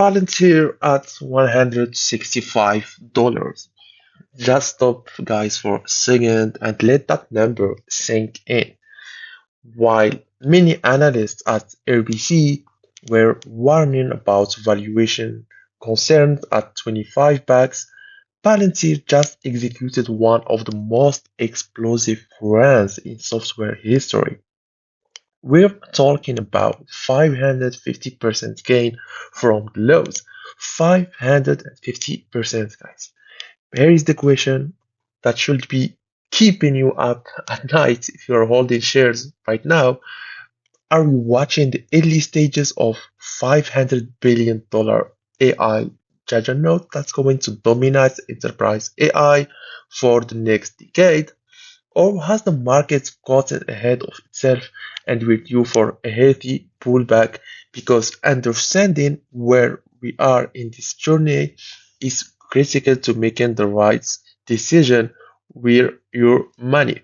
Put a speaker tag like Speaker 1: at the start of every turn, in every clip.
Speaker 1: Palantir at $165. Just stop, guys, for a second and let that number sink in. While many analysts at RBC were warning about valuation concerns at 25 bucks, Palantir just executed one of the most explosive runs in software history. We're talking about 550% gain from the lows. 550%, guys. Here is the question that should be keeping you up at night if you're holding shares right now. Are we watching the early stages of $500 billion AI juggernaut that's going to dominate enterprise AI for the next decade? Or has the market gotten ahead of itself and we're due for a healthy pullback? Because understanding where we are in this journey is critical to making the right decision with your money.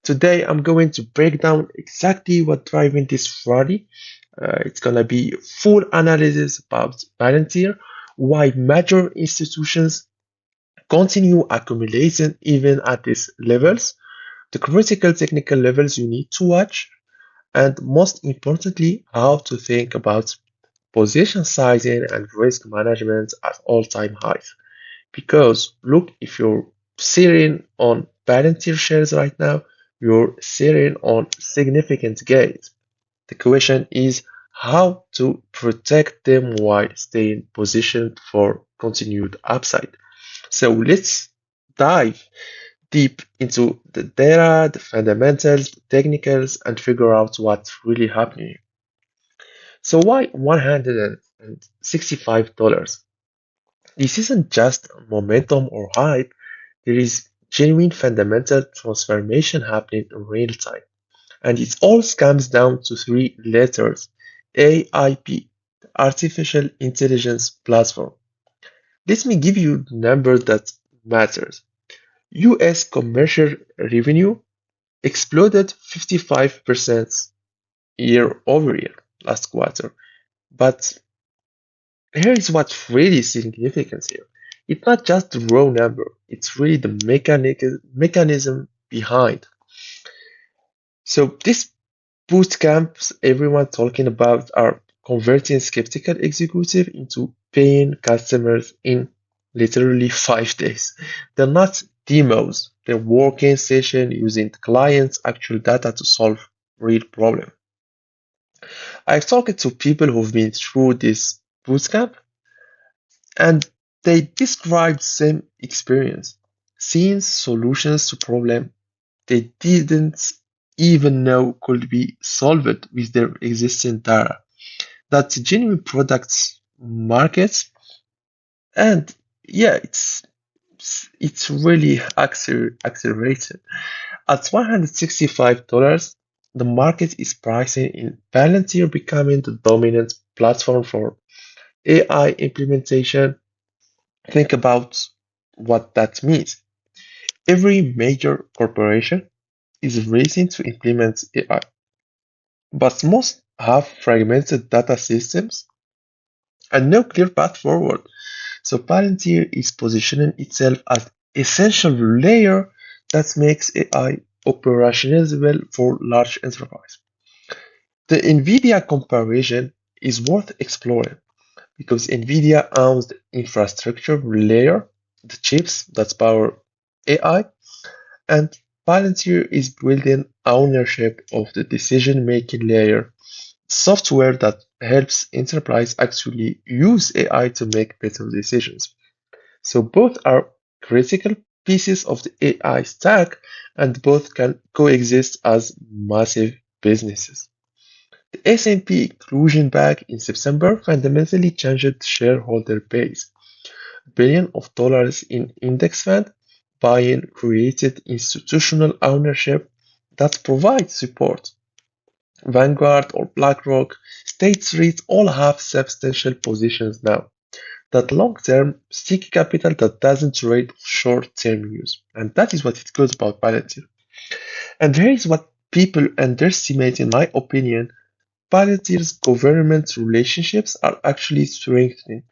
Speaker 1: Today, I'm going to break down exactly what driving this rally. It's gonna be full analysis about Palantir, why major institutions continue accumulating even at these levels, the critical technical levels you need to watch, and most importantly, how to think about position sizing and risk management at all-time highs. Because look, if you're sitting on Palantir shares right now, you're sitting on significant gains. The question is how to protect them while staying positioned for continued upside. So let's dive deep into the data, the fundamentals, the technicals, and figure out what's really happening. So why $165? This isn't just momentum or hype. There is genuine fundamental transformation happening in real time. And it all comes down to three letters: AIP, the Artificial Intelligence Platform. Let me give you the number that matters. US commercial revenue exploded 55% year over year last quarter. But here is what's really significant here. It's not just the raw number, it's really the mechanism behind. So these bootcamps everyone talking about are converting skeptical executive into paying customers in literally 5 days. They're not demos, they're working session using clients' actual data to solve real problem. I've talked to people who've been through this bootcamp and they described same experience, seeing solutions to problem they didn't even know could be solved with their existing data. That's genuine products markets, and yeah, it's really accelerated. At $165, the market is pricing in Palantir becoming the dominant platform for AI implementation. Think about what that means. Every major corporation is racing to implement AI, but most have fragmented data systems and no clear path forward. So Palantir is positioning itself as essential layer that makes AI operationalizable for large enterprise. The NVIDIA comparison is worth exploring because NVIDIA owns the infrastructure layer, the chips that power AI, and Palantir is building ownership of the decision-making layer, software that helps enterprise actually use AI to make better decisions. So both are critical pieces of the AI stack and both can coexist as massive businesses. The S&P inclusion back in September fundamentally changed shareholder base. Billions of dollars in index fund buying created institutional ownership that provides support. Vanguard or BlackRock, State Street all have substantial positions now. That long-term sticky capital that doesn't trade short-term news. And that is what it goes about Palantir. And here is what people underestimate, in my opinion. Palantir's government relationships are actually strengthening.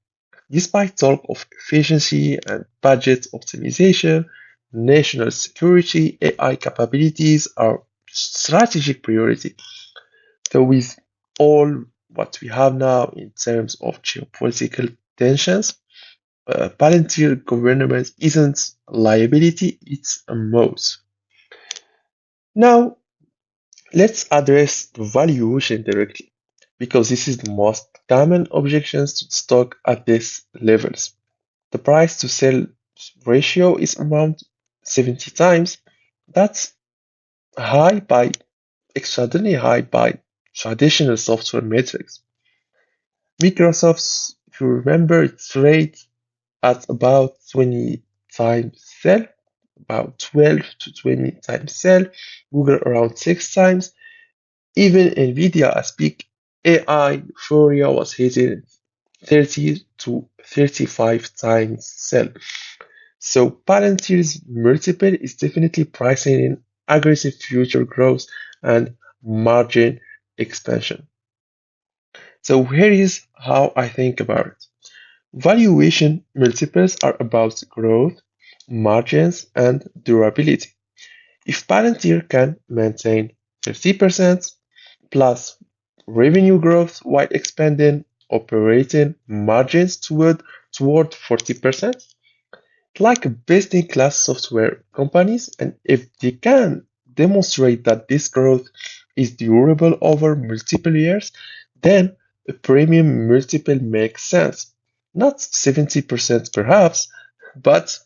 Speaker 1: Despite talk of efficiency and budget optimization, national security AI capabilities are strategic priority. So with all what we have now in terms of geopolitical tensions, Palantir government isn't a liability, it's a moat. Now, let's address the valuation directly, because this is the most common objections to the stock at these levels. The price to sell ratio is around 70 times. That's high by extraordinarily high by traditional software metrics. Microsoft's, if you remember, its rate at about 20 times sell, about 12 to 20 times sell, Google around 6 times. Even NVIDIA, as big AI euphoria, was hitting 30 to 35 times sell. So Palantir's multiple is definitely pricing in aggressive future growth and margin expansion. So here is how I think about it. Valuation multiples are about growth, margins, and durability. If Palantir can maintain 50% plus revenue growth while expanding operating margins toward 40%, like best-in-class software companies, and if they can demonstrate that this growth is durable over multiple years, then a premium multiple makes sense. Not 70% perhaps, but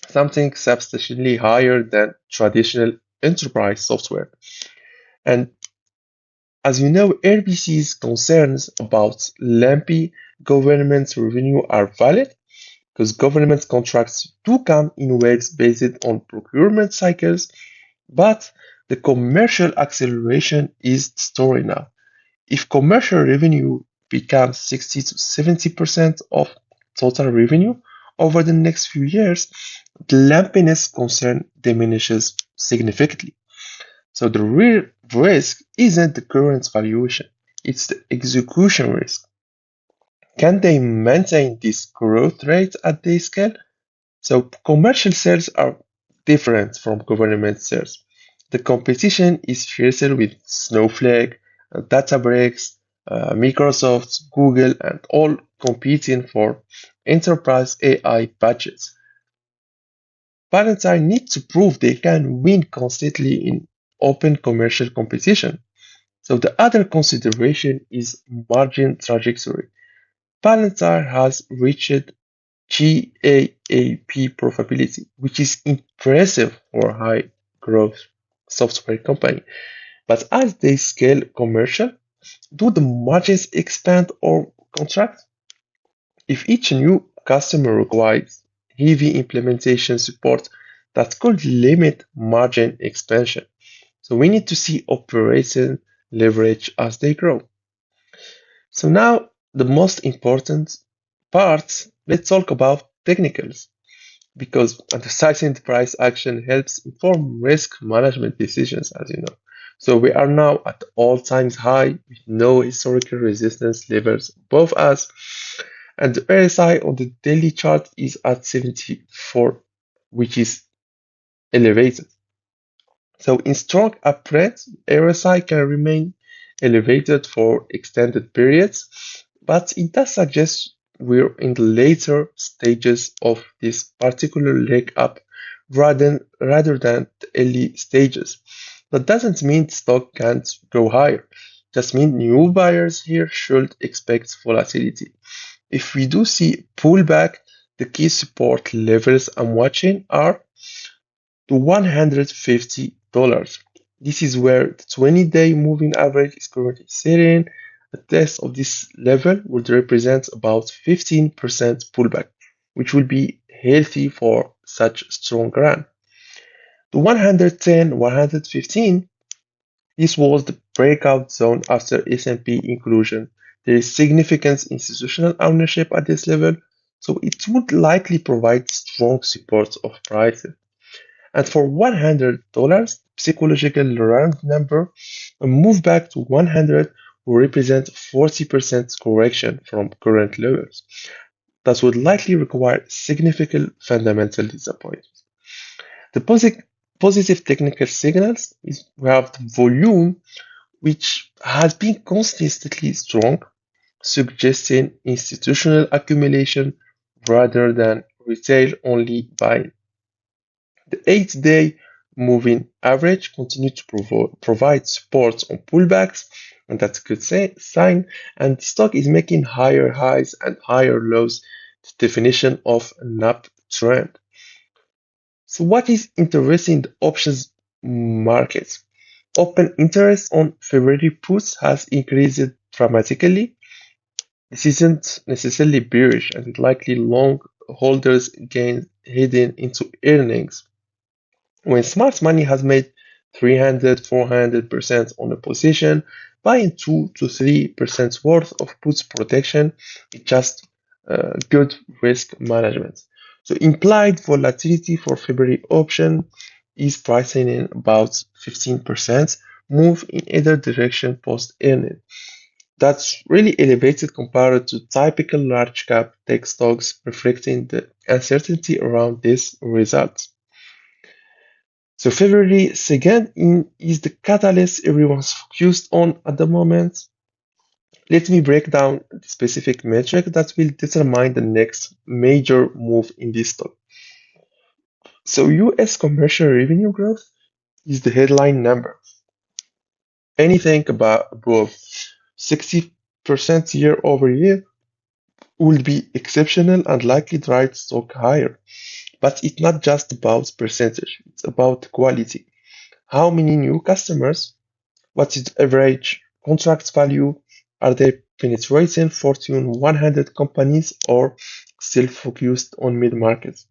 Speaker 1: something substantially higher than traditional enterprise software. And as you know, RBC's concerns about lumpy government revenue are valid, because government contracts do come in waves based on procurement cycles, but the commercial acceleration is the story now. If commercial revenue becomes 60 to 70% of total revenue over the next few years, the lumpiness concern diminishes significantly. So the real risk isn't the current valuation, it's the execution risk. Can they maintain this growth rate at this scale? So commercial sales are different from government sales. The competition is fiercer with Snowflake, Databricks, Microsoft, Google, and all competing for enterprise AI budgets. Palantir need to prove they can win constantly in open commercial competition. So the other consideration is margin trajectory. Palantir has reached GAAP profitability, which is impressive for a high growth software company. But as they scale commercial, do the margins expand or contract? If each new customer requires heavy implementation support, that could limit margin expansion. So we need to see operating leverage as they grow. So now the most important part, let's talk about technicals, because understanding the price action helps inform risk management decisions, as you know. So we are now at all-time high with no historical resistance levels above us, and the RSI on the daily chart is at 74, which is elevated. So in strong uptrend, RSI can remain elevated for extended periods, but it does suggest we're in the later stages of this particular leg up rather than the early stages. That doesn't mean stock can't go higher. Just means new buyers here should expect volatility. If we do see pullback, the key support levels I'm watching are to $150. This is where the 20-day moving average is currently sitting. A test of this level would represent about 15% pullback, which will be healthy for such a strong run. The 110, 115, this was the breakout zone after S&P inclusion. There is significant institutional ownership at this level, so it would likely provide strong support of prices. And for $100, psychological round number, a move back to 100 will represent 40% correction from current levels. That would likely require significant fundamental disappointment. The positive technical signals is we have the volume, which has been consistently strong, suggesting institutional accumulation rather than retail only buying. The 8-day moving average continued to provide support on pullbacks, and that's a good sign. And the stock is making higher highs and higher lows, the definition of an uptrend. So what is interesting in the options market? Open interest on February puts has increased dramatically. This isn't necessarily bearish, and it likely long holders gain hidden into earnings. When smart money has made 300, 400% on a position, buying 2 to 3% worth of puts protection is just good risk management. So implied volatility for February option is pricing in about 15% move in either direction post earning. That's really elevated compared to typical large cap tech stocks, reflecting the uncertainty around these results. So February second is the catalyst everyone's focused on at the moment. Let me break down the specific metric that will determine the next major move in this stock. So US commercial revenue growth is the headline number. Anything above 60% year over year will be exceptional and likely drive stock higher. But it's not just about percentage, it's about quality. How many new customers? What is the average contract value? Are they penetrating Fortune 100 companies or still focused on mid-market?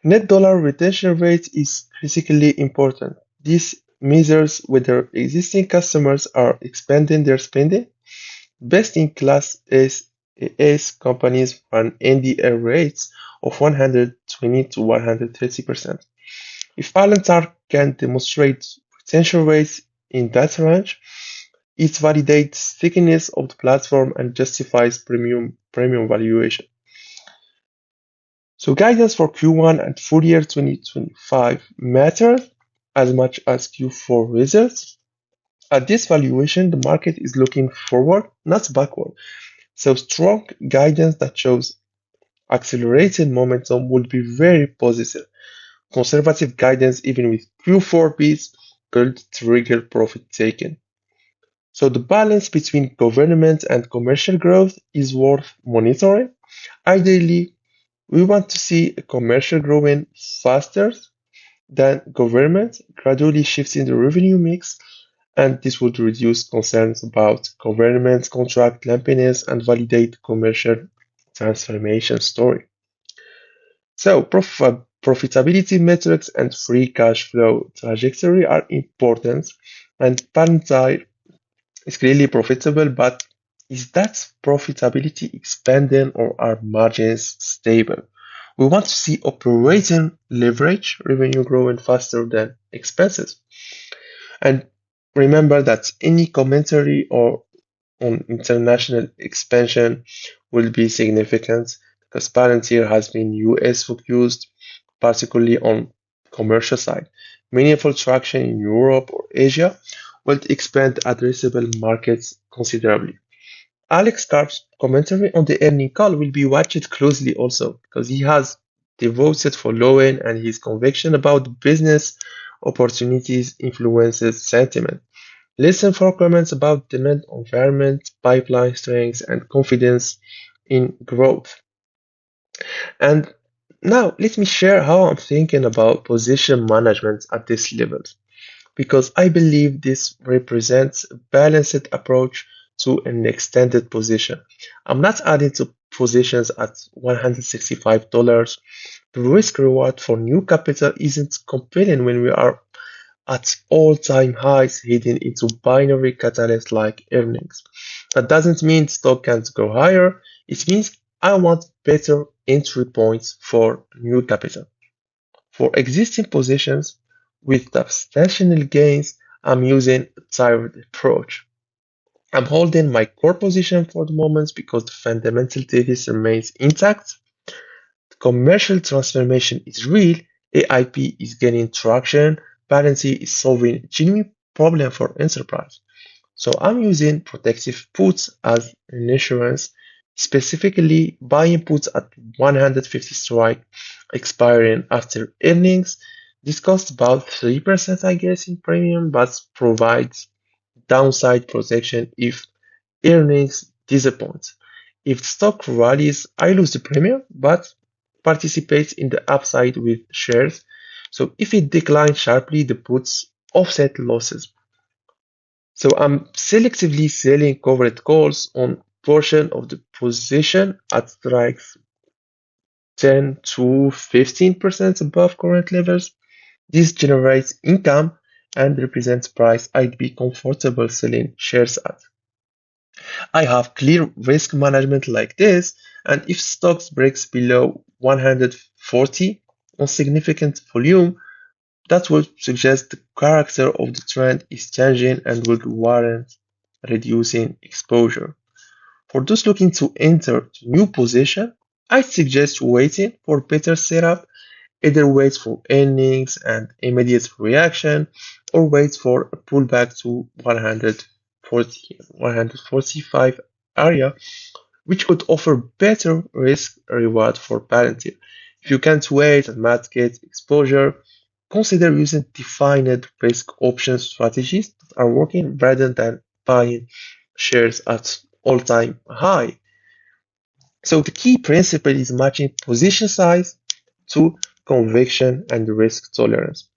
Speaker 1: Net dollar retention rate is critically important. This measures whether existing customers are expanding their spending. Best-in-class AS companies run NDR rates of 120 to 130%. If Palantir can demonstrate retention rates in that range, it validates stickiness of the platform and justifies premium valuation. So guidance for Q1 and full year 2025 matters as much as Q4 results. At this valuation, the market is looking forward, not backward. So strong guidance that shows accelerated momentum would be very positive. Conservative guidance, even with Q4 beats, could trigger profit taking. So the balance between government and commercial growth is worth monitoring. Ideally, we want to see a commercial growing faster than government, gradually shifting the revenue mix, and this would reduce concerns about government contract lumpiness and validate commercial transformation story. So profitability metrics and free cash flow trajectory are important, and Palantir is clearly profitable, but is that profitability expanding or are margins stable? We want to see operating leverage, revenue growing faster than expenses. And remember that any commentary or on international expansion will be significant because Palantir has been US focused, particularly on commercial side. Meaningful traction in Europe or Asia will expand addressable markets considerably. Alex Karp's commentary on the earning call will be watched closely also because he has devoted following and his conviction about business opportunities influences sentiment. Listen for comments about demand environment, pipeline strengths, and confidence in growth. And now let me share how I'm thinking about position management at this level, because I believe this represents a balanced approach to an extended position. I'm not adding to positions at $165. The risk reward for new capital isn't compelling when we are at all-time highs heading into binary catalysts like earnings. That doesn't mean stock can't go higher. It means I want better entry points for new capital. For existing positions with substantial gains, I'm using a tiered approach. I'm holding my core position for the moment because the fundamental thesis remains intact. The commercial transformation is real. AIP is gaining traction. Palantir is solving a genuine problem for enterprise. So I'm using protective puts as an insurance, specifically buying puts at 150 strike, expiring after earnings. This costs about 3%, I guess, in premium, but provides downside protection if earnings disappoint. If the stock rallies, I lose the premium, but participate in the upside with shares. So if it declines sharply, the puts offset losses. So I'm selectively selling covered calls on portion of the position at strikes 10 to 15% above current levels. This generates income and represents price I'd be comfortable selling shares at. I have clear risk management like this, and if stocks breaks below 140 on significant volume, that would suggest the character of the trend is changing and would warrant reducing exposure. For those looking to enter new position, I suggest waiting for better setup, either wait for earnings and immediate reaction or wait for a pullback to 140, 145 area, which could offer better risk reward for Palantir. If you can't wait and might get exposure, consider using defined risk option strategies that are working rather than buying shares at all-time high. So the key principle is matching position size to conviction and risk tolerance.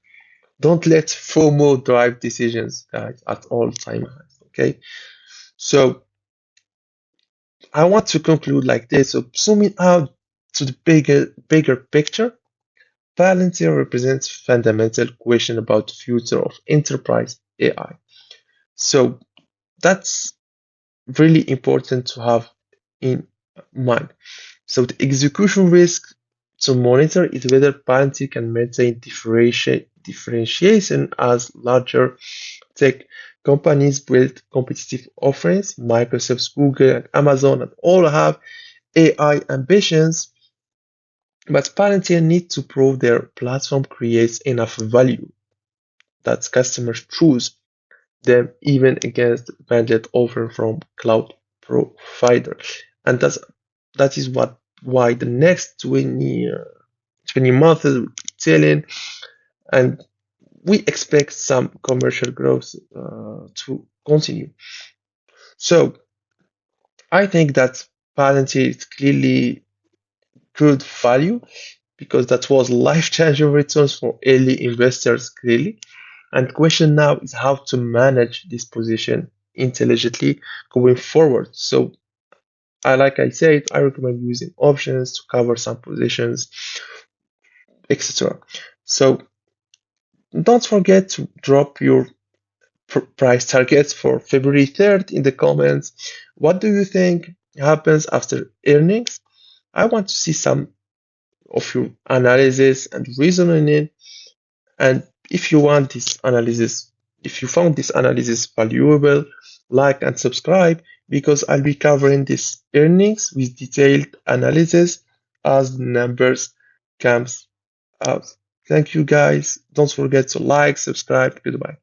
Speaker 1: Don't let FOMO drive decisions, guys, at all time highs. Okay. So I want to conclude like this. So zooming out to the bigger picture, Palantir represents fundamental question about the future of enterprise AI. So that's really important to have in mind. So the execution risk to monitor is whether Palantir can maintain differentiation as larger tech companies build competitive offerings. Microsoft, Google, and Amazon and all have AI ambitions, but Palantir need to prove their platform creates enough value that customers choose them even against bandit offer from cloud provider. And that is why the next 20 months will be telling, and we expect some commercial growth to continue. So I think that Palantir is clearly good value because that was life-changing returns for early investors clearly. And the question now is how to manage this position intelligently going forward. So like I said, I recommend using options to cover some positions, etc. So don't forget to drop your price targets for February 3rd in the comments. What do you think happens after earnings? I want to see some of your analysis and reasoning. And if you want this analysis, if you found this analysis valuable, like and subscribe because I'll be covering this earnings with detailed analysis as the numbers comes out. Thank you guys. Don't forget to like, subscribe. Goodbye.